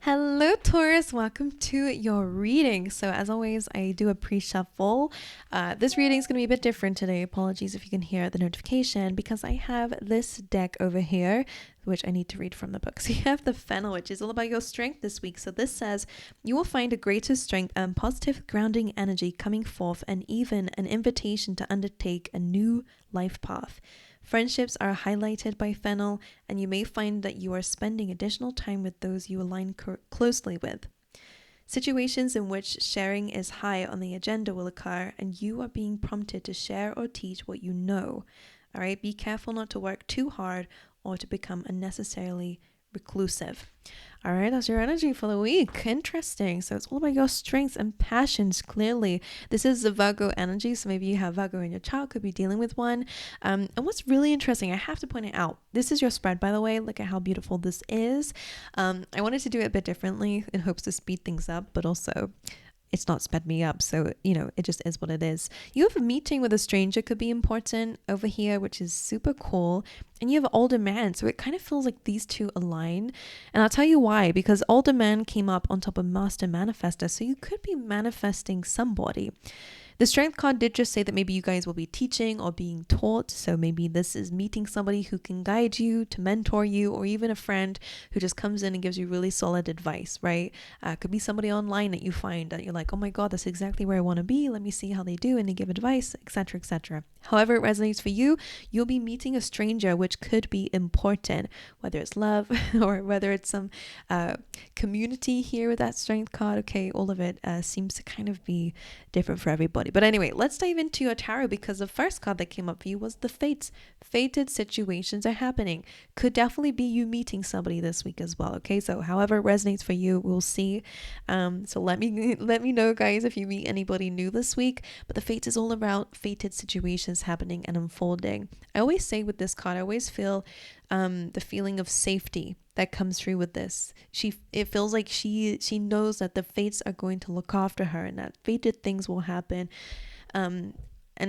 Hello, Taurus. Welcome to your reading. So, as always, I do a pre-shuffle. This reading is going to be a bit different today. Apologies if you can hear the notification because I have this deck over here, which I need to read from the book. So, you have the Fennel, which is all about your strength this week. So, this says you will find a greater strength and positive grounding energy coming forth, and even an invitation to undertake a new life path. Friendships are highlighted by Fennel, and you may find that you are spending additional time with those you align closely with. Situations in which sharing is high on the agenda will occur, and you are being prompted to share or teach what you know. All right, be careful not to work too hard or to become unnecessarily reclusive. All right, that's your energy for the week. Interesting. So it's all about your strengths and passions. Clearly, this is the Virgo energy. So maybe you have Virgo in your chart, could be dealing with one. And what's really interesting, I have to point it out. This is your spread, by the way. Look at how beautiful this is. I wanted to do it a bit differently in hopes to speed things up, but also it's not sped me up. So, it just is what it is. You have a meeting with a stranger could be important over here, which is super cool. And you have an older man. So it kind of feels like these two align. And I'll tell you why, because older man came up on top of master manifester. So you could be manifesting somebody. The strength card did just say that maybe you guys will be teaching or being taught. So maybe this is meeting somebody who can guide you, to mentor you, or even a friend who just comes in and gives you really solid advice, right? Could be somebody online that you find that you're like, oh my God, that's exactly where I want to be. Let me see how they do, and they give advice, etc., etc. However it resonates for you, you'll be meeting a stranger, which could be important, whether it's love or whether it's some community here with that strength card. Okay, all of it seems to kind of be different for everybody. But anyway, let's dive into your tarot, because the first card that came up for you was the Fates. Fated situations are happening. Could definitely be you meeting somebody this week as well. Okay, so however it resonates for you, we'll see. So let me know, guys, if you meet anybody new this week. But the Fates is all about fated situations happening and unfolding. I always say with this card, I always feel the feeling of safety that comes through with this. It feels like she knows that the fates are going to look after her, and that fated things will happen. And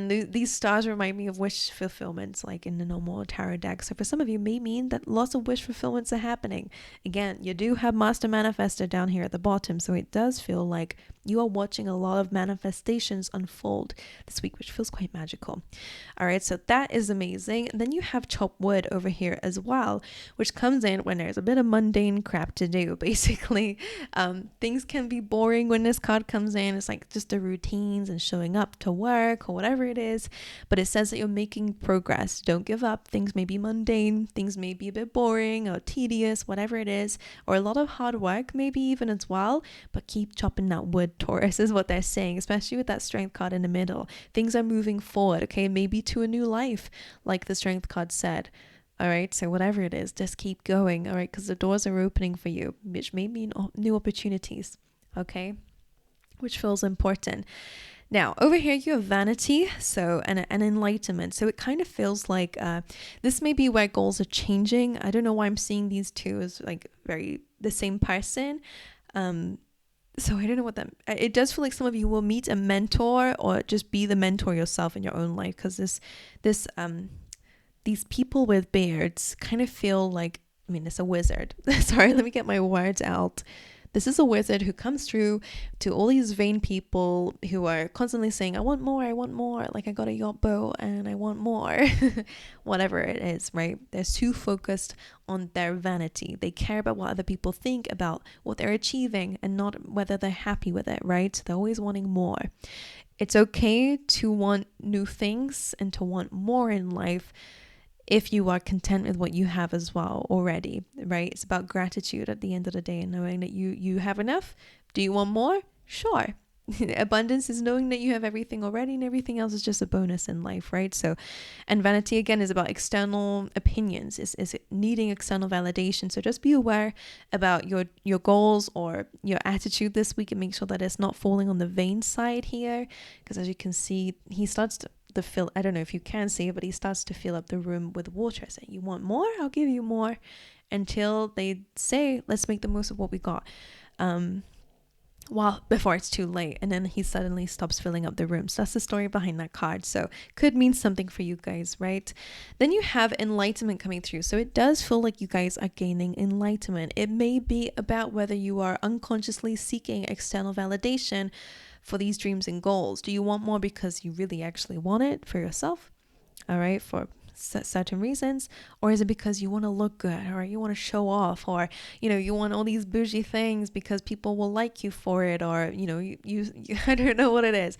these stars remind me of wish fulfillments, like in the normal tarot deck. So for some of you, may mean that lots of wish fulfillments are happening. Again, you do have Master Manifester down here at the bottom, so it does feel like you are watching a lot of manifestations unfold this week, which feels quite magical. All right, so that is amazing. And then you have chopped wood over here as well, which comes in when there's a bit of mundane crap to do, basically. Things can be boring when this card comes in. It's like just the routines and showing up to work or whatever it is, but it says that you're making progress. Don't give up. Things may be mundane, things may be a bit boring or tedious, whatever it is, or a lot of hard work maybe even as well, but keep chopping that wood, Taurus, is what they're saying, especially with that strength card in the middle. Things are moving forward, okay, maybe to a new life, like the strength card said. All right, so whatever it is, just keep going, all right, because the doors are opening for you, which may mean new opportunities, okay, which feels important. Now, over here, you have vanity, so and enlightenment. So it kind of feels like this may be where goals are changing. I don't know why I'm seeing these two as like very the same person. So I don't know what that, it does feel like some of you will meet a mentor or just be the mentor yourself in your own life, because these people with beards kind of feel like, I mean, it's a wizard. Sorry, let me get my words out. This is a wizard who comes through to all these vain people who are constantly saying, I want more, like I got a yacht boat and I want more, whatever it is, right? They're too focused on their vanity. They care about what other people think about what they're achieving and not whether they're happy with it, right? They're always wanting more. It's okay to want new things and to want more in life if you are content with what you have as well already, right? It's about gratitude at the end of the day and knowing that you have enough. Do you want more? Sure. Abundance is knowing that you have everything already and everything else is just a bonus in life, right? So, and vanity again is about external opinions, is needing external validation. So just be aware about your goals or your attitude this week and make sure that it's not falling on the vain side here, because as you can see, he starts to fill, I don't know if you can see it, but he starts to fill up the room with water, saying, you want more? I'll give you more, until they say, let's make the most of what we got. well, before it's too late, and then he suddenly stops filling up the room. So that's the story behind that card. So could mean something for you guys, right? Then you have enlightenment coming through. So it does feel like you guys are gaining enlightenment. It may be about whether you are unconsciously seeking external validation for these dreams and goals. Do you want more because you really actually want it for yourself? All right, for certain reasons, or is it because you want to look good, or you want to show off, or you want all these bougie things because people will like you for it, or you I don't know what it is.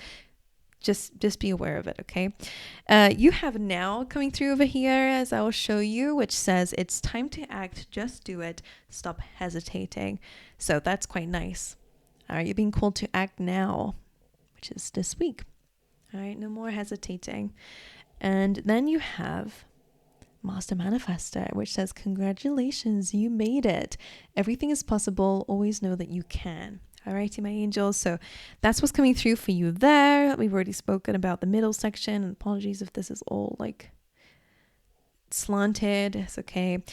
Just be aware of it, okay? You have now coming through over here, as I will show you, which says it's time to act, just do it, stop hesitating. So that's quite nice. All right, you're being called to act now, which is this week. All right, no more hesitating. And then you have Master Manifester, which says, congratulations, you made it. Everything is possible. Always know that you can. All righty, my angels. So that's what's coming through for you there. We've already spoken about the middle section. And apologies if this is all like slanted. It's okay.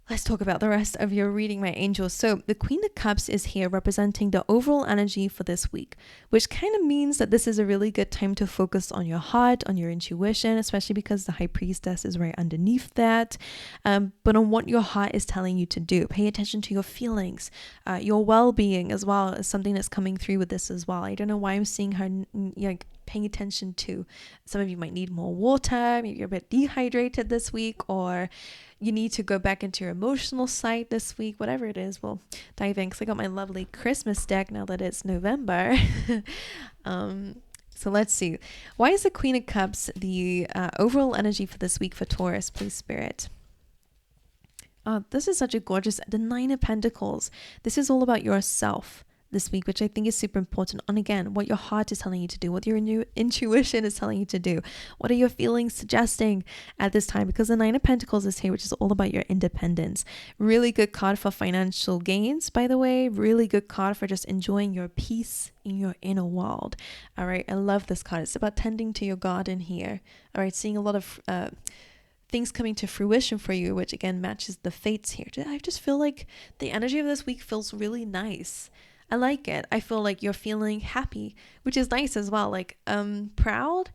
Let's talk about the rest of your reading, my angels. So the Queen of Cups is here representing the overall energy for this week, which kind of means that this is a really good time to focus on your heart, on your intuition, especially because the High Priestess is right underneath that, but on what your heart is telling you to do. Pay attention to your feelings, your well-being as well is something that's coming through with this as well. I don't know why I'm seeing her like paying attention to. Some of you might need more water, maybe you're a bit dehydrated this week, or you need to go back into your emotional side this week, whatever it is. We'll dive in because I got my lovely Christmas deck now that it's November. So let's see. Why is the Queen of Cups the overall energy for this week for Taurus, please, Spirit? This is such a gorgeous, the Nine of Pentacles. This is all about yourself this week, which I think is super important. And again, what your heart is telling you to do, what your intuition is telling you to do. What are your feelings suggesting at this time? Because the Nine of Pentacles is here, which is all about your independence. Really good card for financial gains, by the way. Really good card for just enjoying your peace in your inner world. All right, I love this card. It's about tending to your garden here. All right, seeing a lot of things coming to fruition for you, which again matches the fates here. I just feel like the energy of this week feels really nice. I like it. I feel like you're feeling happy, which is nice as well. Like proud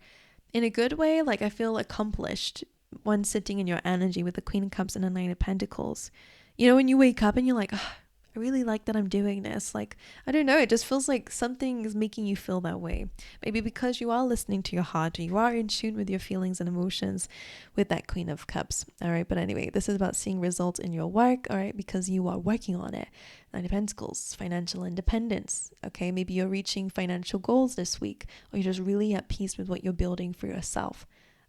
in a good way. Like I feel accomplished when sitting in your energy with the Queen of Cups and the Nine of Pentacles. When you wake up and you're like, oh, I really like that I'm doing this. Like, I don't know. It just feels like something is making you feel that way. Maybe because you are listening to your heart, or you are in tune with your feelings and emotions with that Queen of Cups. All right. But anyway, this is about seeing results in your work. All right. Because you are working on it. Nine of Pentacles, financial independence. Okay. Maybe you're reaching financial goals this week, or you're just really at peace with what you're building for yourself.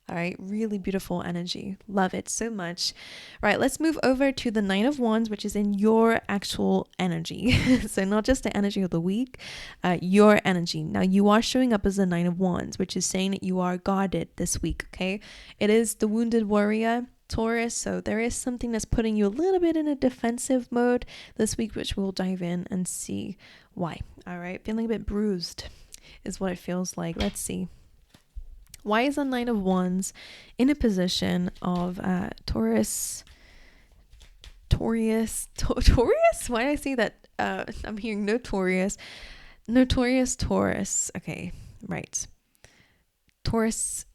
All right, really beautiful energy. Love it so much. All right, let's move over to the Nine of Wands, which is in your actual energy. So not just the energy of the week, your energy. Now you are showing up as the Nine of Wands, which is saying that you are guarded this week, okay? It is the wounded warrior, Taurus, so there is something that's putting you a little bit in a defensive mode this week, which we'll dive in and see why. All right, feeling a bit bruised is what it feels like. Let's see. Why is the Nine of Wands in a position of Taurus? Taurus? Why did I say that? I'm hearing notorious. Notorious Taurus. Okay, right. Taurus's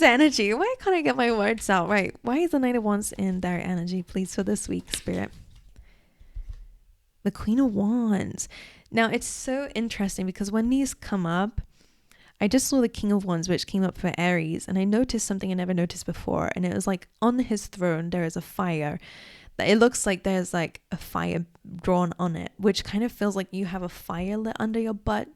energy. Why can't I get my words out right? Why is the Nine of Wands in their energy, please, for this week, Spirit? The Queen of Wands. Now, it's so interesting because when these come up, I just saw the King of Wands, which came up for Aries, and I noticed something I never noticed before, and it was like on his throne there is a fire. It looks like there's like a fire drawn on it, which kind of feels like you have a fire lit under your butt,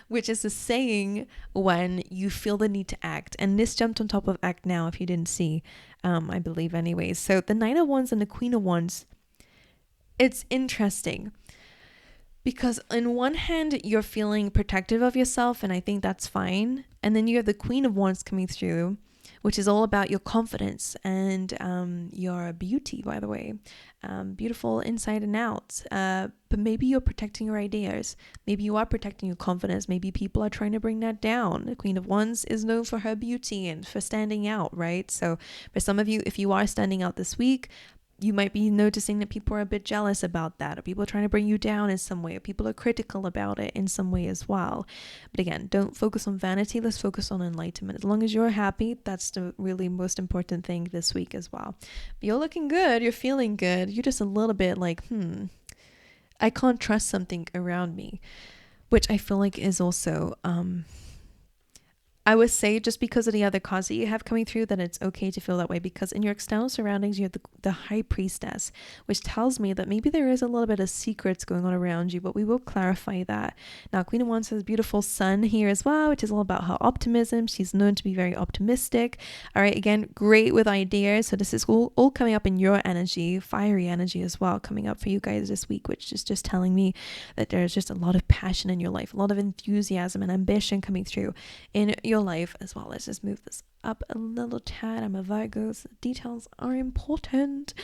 which is a saying when you feel the need to act. And this jumped on top of act now, if you didn't see, I believe anyways. So the Nine of Wands and the Queen of Wands, it's interesting. Because on one hand, you're feeling protective of yourself, and I think that's fine. And then you have the Queen of Wands coming through, which is all about your confidence and your beauty, by the way. Beautiful inside and out. But maybe you're protecting your ideas. Maybe you are protecting your confidence. Maybe people are trying to bring that down. The Queen of Wands is known for her beauty and for standing out, right? So for some of you, if you are standing out this week, You might be noticing that people are a bit jealous about that, or people are trying to bring you down in some way, or people are critical about it in some way as well. But again, don't focus on vanity. Let's focus on enlightenment. As long as you're happy, that's the really most important thing this week as well. But you're looking good. You're feeling good. You're just a little bit like, I can't trust something around me, which I feel like is also, I would say, just because of the other cards that you have coming through, that it's okay to feel that way, because in your external surroundings, you have the High Priestess, which tells me that maybe there is a little bit of secrets going on around you, but we will clarify that. Now, Queen of Wands has a beautiful sun here as well, which is all about her optimism. She's known to be very optimistic. All right, again, great with ideas. So this is all coming up in your energy, fiery energy as well, coming up for you guys this week, which is just telling me that there's just a lot of passion in your life, a lot of enthusiasm and ambition coming through in your life as well. Let's just move this up a little tad. I'm a Virgo, so details are important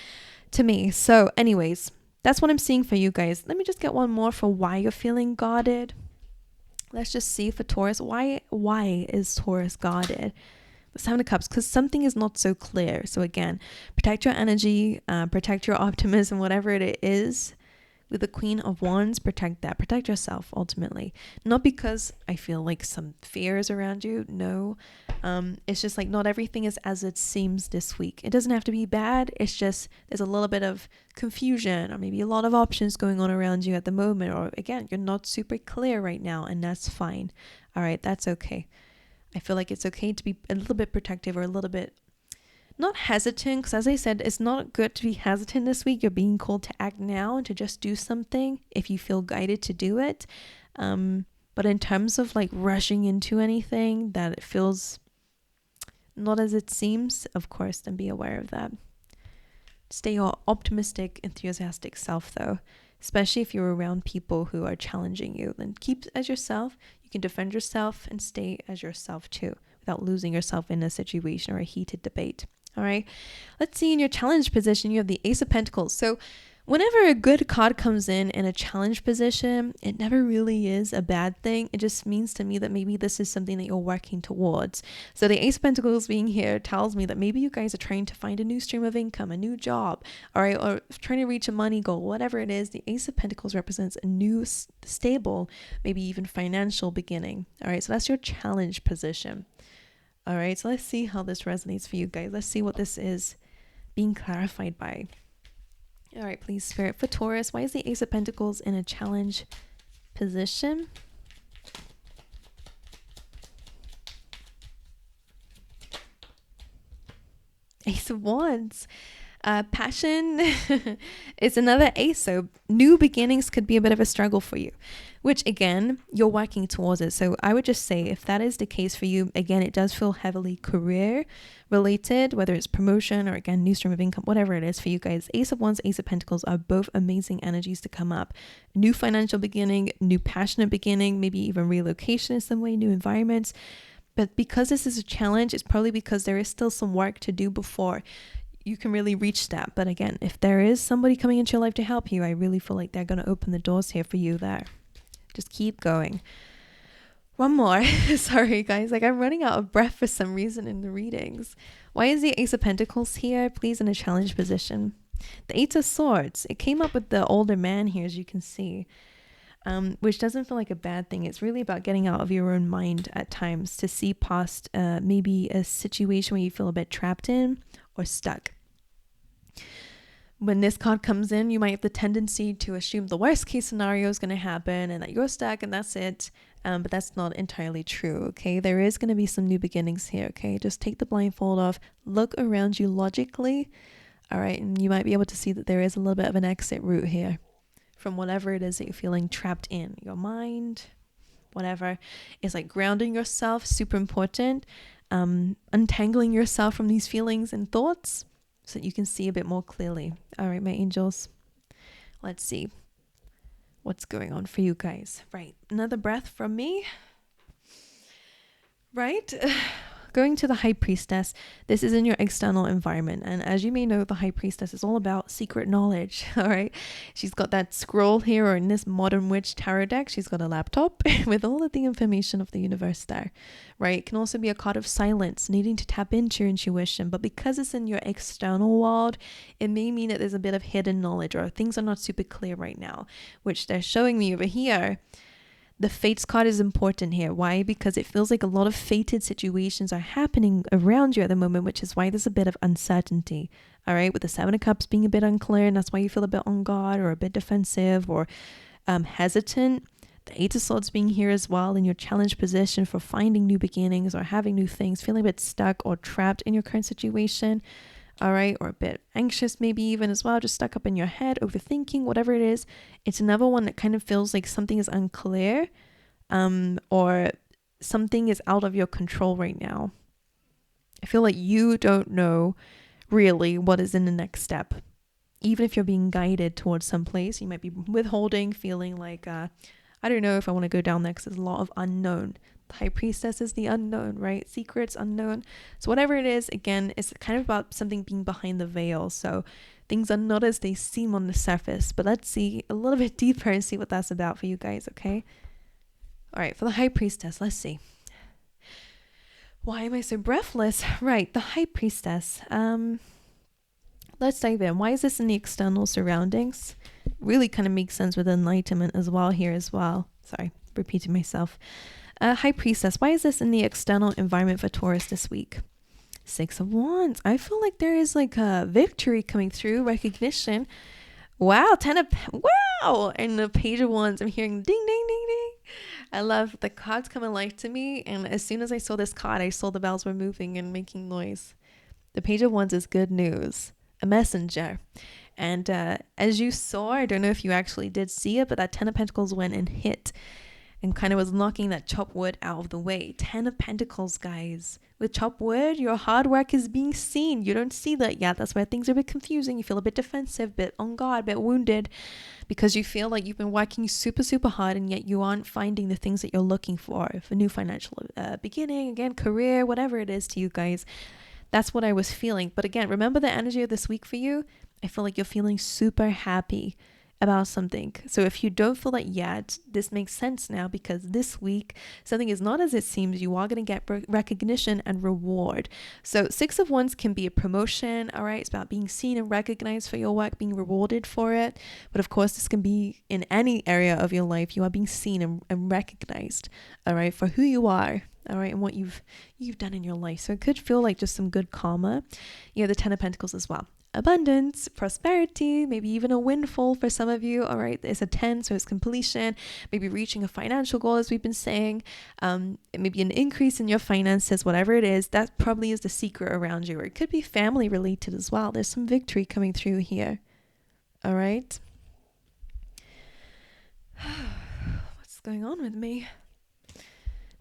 to me. So anyways, that's what I'm seeing for you guys. Let me just get one more for why you're feeling guarded. Let's just see for Taurus, why is Taurus guarded? The Seven of Cups, because something is not so clear. So again, protect your energy, protect your optimism, whatever it is. With the Queen of Wands, protect that. Protect yourself, ultimately. Not because I feel like some fear is around you. No. It's just like not everything is as it seems this week. It doesn't have to be bad. It's just there's a little bit of confusion, or maybe a lot of options going on around you at the moment. Or again, you're not super clear right now, and that's fine. All right, that's okay. I feel like it's okay to be a little bit protective, or a little bit not hesitant, because as I said, it's not good to be hesitant this week. You're being called to act now and to just do something if you feel guided to do it. But in terms of like rushing into anything that it feels not as it seems, of course, then be aware of that. Stay your optimistic, enthusiastic self though, especially if you're around people who are challenging you. Then keep as yourself. You can defend yourself and stay as yourself too, without losing yourself in a situation or a heated debate. All right, let's see. In your challenge position, you have the Ace of Pentacles. So whenever a good card comes in a challenge position, it never really is a bad thing. It just means to me that maybe this is something that you're working towards. So the Ace of Pentacles being here tells me that maybe you guys are trying to find a new stream of income, a new job, all right, or trying to reach a money goal, whatever it is. The Ace of Pentacles represents a new, stable, maybe even financial beginning. All right, so that's your challenge position. All right, so let's see how this resonates for you guys. Let's see what this is being clarified by. All right, please, Spirit, for Taurus, why is the Ace of Pentacles in a challenge position? Ace of Wands. Passion is another ace, so new beginnings could be a bit of a struggle for you, which again, you're working towards it. So I would just say if that is the case for you, again, it does feel heavily career related, whether it's promotion or again, new stream of income, whatever it is for you guys. Ace of Wands, Ace of Pentacles are both amazing energies to come up. New financial beginning, new passionate beginning, maybe even relocation in some way, new environments. But because this is a challenge, it's probably because there is still some work to do before you can really reach that. But again, if there is somebody coming into your life to help you, I really feel like they're going to open the doors here for you there. Just keep going. One more. Sorry, guys. Like I'm running out of breath for some reason in the readings. Why is the Ace of Pentacles here? Please, in a challenge position. The Eight of Swords. It came up with the older man here, as you can see. Which doesn't feel like a bad thing. It's really about getting out of your own mind at times to see past maybe a situation where you feel a bit trapped in or stuck. When this card comes in, you might have the tendency to assume the worst case scenario is going to happen and that you're stuck and that's it. But that's not entirely true, okay? There is going to be some new beginnings here, okay? Just take the blindfold off, look around you logically, all right? And you might be able to see that there is a little bit of an exit route here from whatever it is that you're feeling trapped in. Your mind, whatever. It's like grounding yourself, super important. Untangling yourself from these feelings and thoughts so that you can see a bit more clearly. All right, my angels. Let's see what's going on for you guys. Right. Another breath from me. Right. going to the High Priestess, this is in your external environment. And as you may know, the High Priestess is all about secret knowledge, all right? She's got that scroll here, or in this Modern Witch tarot deck, she's got a laptop with all of the information of the universe there, right? It can also be a card of silence, needing to tap into your intuition. But because it's in your external world, it may mean that there's a bit of hidden knowledge, or things are not super clear right now, which they're showing me over here. The Fates card is important here. Why? Because it feels like a lot of fated situations are happening around you at the moment, which is why there's a bit of uncertainty. All right, with the Seven of Cups being a bit unclear, and that's why you feel a bit on guard or a bit defensive or hesitant. The Eight of Swords being here as well in your challenge position for finding new beginnings or having new things, feeling a bit stuck or trapped in your current situation. All right, or a bit anxious maybe even as well, just stuck up in your head, overthinking, whatever it is. It's another one that kind of feels like something is unclear, or something is out of your control right now. I feel like you don't know really what is in the next step. Even if you're being guided towards some place, you might be withholding, feeling like, I don't know if I want to go down there because there's a lot of unknown. The High Priestess is the unknown, right? Secrets, unknown. So whatever it is, again, it's kind of about something being behind the veil. So things are not as they seem on the surface. But let's see a little bit deeper and see what that's about for you guys, okay? All right, for the High Priestess, let's see. Why am I so breathless? Right, the High Priestess. Let's dive in. Why is this in the external surroundings? Really kind of makes sense with enlightenment as well here as well. Sorry, repeating myself. High Priestess, why is this in the external environment for Taurus this week? Six of Wands. I feel like there is like a victory coming through, recognition. Wow, wow! And the Page of Wands, I'm hearing ding, ding, ding, ding. I love the cards come alive to me. And as soon as I saw this card, I saw the bells were moving and making noise. The Page of Wands is good news, a messenger. And as you saw, I don't know if you actually did see it, but that Ten of Pentacles went and hit and kind of was knocking that chopped wood out of the way. 10 of Pentacles, guys. With chopped wood, your hard work is being seen. You don't see that yet. That's why things are a bit confusing. You feel a bit defensive, a bit on guard, a bit wounded, because you feel like you've been working super, super hard, and yet you aren't finding the things that you're looking for new financial beginning, again, career, whatever it is to you guys. That's what I was feeling. But again, remember the energy of this week for you? I feel like you're feeling super happy about something. So if you don't feel that yet, this makes sense now, because this week something is not as it seems. You are going to get recognition and reward. So Six of Wands can be a promotion. All right, it's about being seen and recognized for your work, being rewarded for it. But of course, this can be in any area of your life. You are being seen and recognized, all right, for who you are, all right, and what you've done in your life. So it could feel like just some good karma. You know, the Ten of Pentacles as well. Abundance, prosperity, maybe even a windfall for some of you. All right, it's a 10, so it's completion, maybe reaching a financial goal, as we've been saying, maybe an increase in your finances, whatever it is. That probably is the secret around you. Or it could be family related as well. There's some victory coming through here. All right. What's going on with me?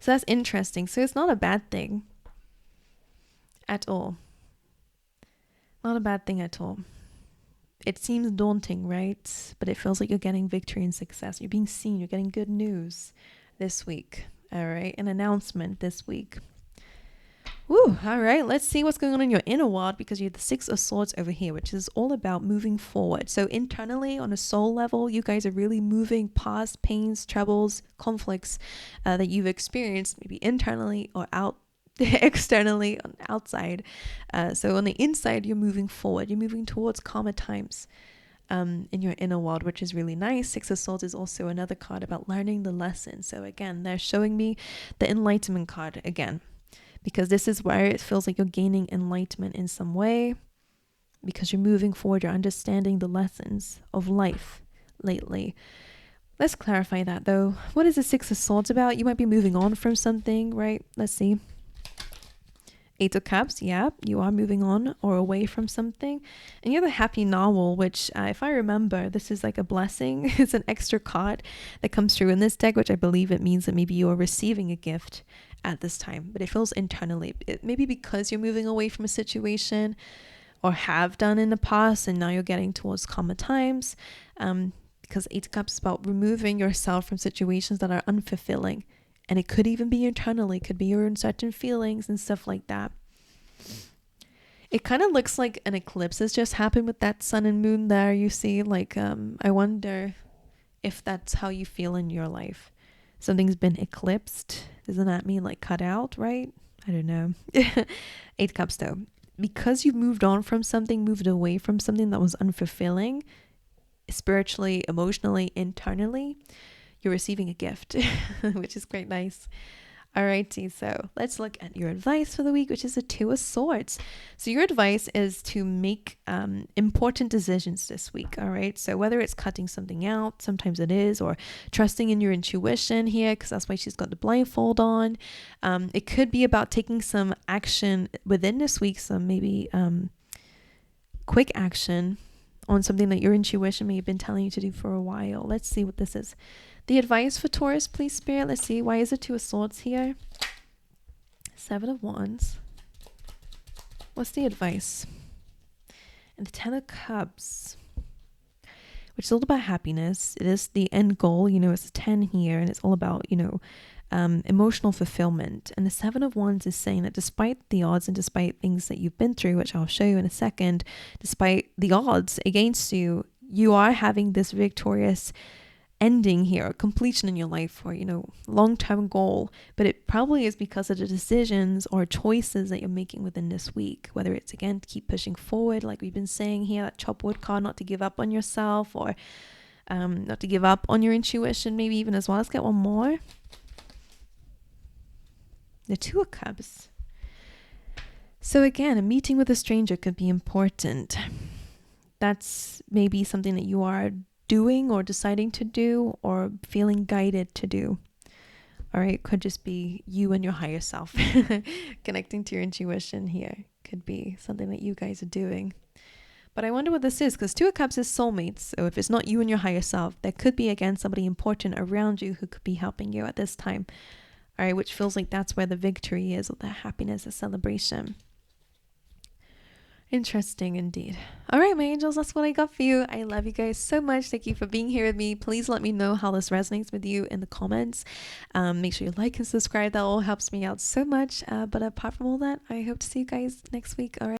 So that's interesting. So it's not a bad thing at all. Not a bad thing at all. It seems daunting, right? But it feels like you're getting victory and success. You're being seen. You're getting good news this week. All right. An announcement this week. Woo. All right. Let's see what's going on in your inner world, because you have the Six of Swords over here, which is all about moving forward. So internally, on a soul level, you guys are really moving past pains, troubles, conflicts that you've experienced, maybe internally or externally on the outside. So on the inside, you're moving forward. You're moving towards calmer times in your inner world, which is really nice. Six of Swords is also another card about learning the lesson. So again, they're showing me the enlightenment card again, because this is where it feels like you're gaining enlightenment in some way, because you're moving forward. You're understanding the lessons of life lately. Let's clarify that though. What is the Six of Swords about? You might be moving on from something, right? Let's see. Eight of Cups, yeah, you are moving on or away from something. And you have a Happy Novel, which if I remember, this is like a blessing. It's an extra card that comes through in this deck, which I believe it means that maybe you are receiving a gift at this time, but it feels internally. It maybe because you're moving away from a situation, or have done in the past, and now you're getting towards calmer times. Because Eight of Cups is about removing yourself from situations that are unfulfilling And it could even be internally, it could be your uncertain feelings and stuff like that. It kind of looks like an eclipse has just happened with that sun and moon there, you see. Like, I wonder if that's how you feel in your life. Something's been eclipsed. Doesn't that mean like cut out, right? I don't know. 8 cups though. Because you've moved on from something, moved away from something that was unfulfilling, spiritually, emotionally, internally, you're receiving a gift, which is quite nice. Alrighty, so let's look at your advice for the week, which is the 2 of Swords. So your advice is to make important decisions this week, all right? So whether it's cutting something out, sometimes it is, or trusting in your intuition here, because that's why she's got the blindfold on. It could be about taking some action within this week, some maybe quick action on something that your intuition may have been telling you to do for a while. Let's see what this is. The advice for Taurus, please, Spirit. Let's see. Why is it 2 of Swords here? 7 of Wands. What's the advice? And the 10 of Cups, which is all about happiness. It is the end goal. You know, it's a 10 here, and it's all about, you know, emotional fulfillment. And the 7 of Wands is saying that despite the odds and despite things that you've been through, which I'll show you in a second, despite the odds against you, you are having this victorious ending here, a completion in your life, or, you know, long-term goal. But it probably is because of the decisions or choices that you're making within this week, whether it's, again, to keep pushing forward, like we've been saying here, that chop wood card, not to give up on yourself, or not to give up on your intuition, maybe even as well. Let's get one more. The 2 of Cups. So again, a meeting with a stranger could be important. That's maybe something that you are doing or deciding to do or feeling guided to do. All right, could just be you and your higher self connecting to your intuition here. Could be something that you guys are doing. But I wonder what this is, because 2 of Cups is soulmates. So if it's not you and your higher self, there could be, again, somebody important around you who could be helping you at this time. All right, which feels like that's where the victory is, or the happiness, the celebration. Interesting indeed. All right, my angels, that's what I got for you. I love you guys so much. Thank you for being here with me. Please let me know how this resonates with you in the comments. Make sure you like and subscribe. That all helps me out so much. But apart from all that, I hope to see you guys next week. All right.